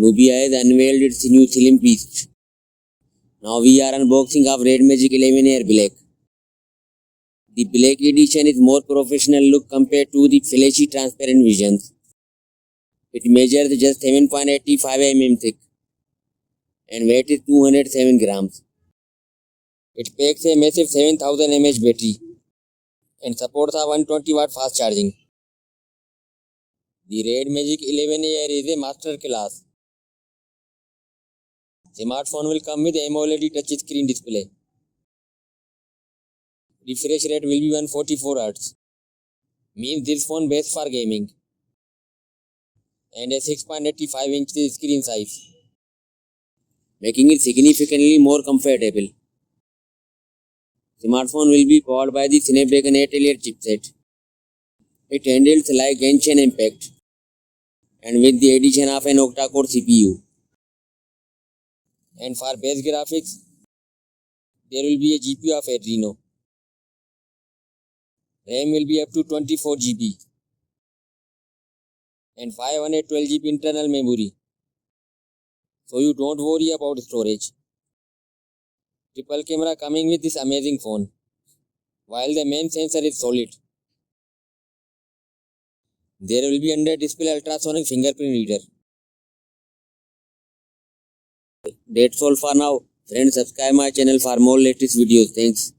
Nubia has unveiled its new slim beast. Now we are unboxing of Red Magic 11 Air Black. The Black edition is more professional look compared to the flashy transparent visions. It measures just 7.85 mm thick and weight is 207 grams. It packs a massive 7000 mAh battery and supports a 120 watt fast charging. The Red Magic 11 Air is a master class. Smartphone will come with AMOLED touchscreen display. Refresh rate will be 144 Hz. Means this phone best for gaming. And a 6.85-inch screen size, making it significantly more comfortable. Smartphone will be powered by the Snapdragon 8 Elite chipset. It handles like Genshin Impact and with the addition of an octa-core CPU. And for base graphics, there will be a GPU of Adreno. RAM will be up to 24 GB and 512 GB internal memory. So you don't worry about storage. Triple camera coming with this amazing phone, while the main sensor is solid. There will be under display ultrasonic fingerprint reader. That's all for now. Friends, subscribe my channel for more latest videos. Thanks.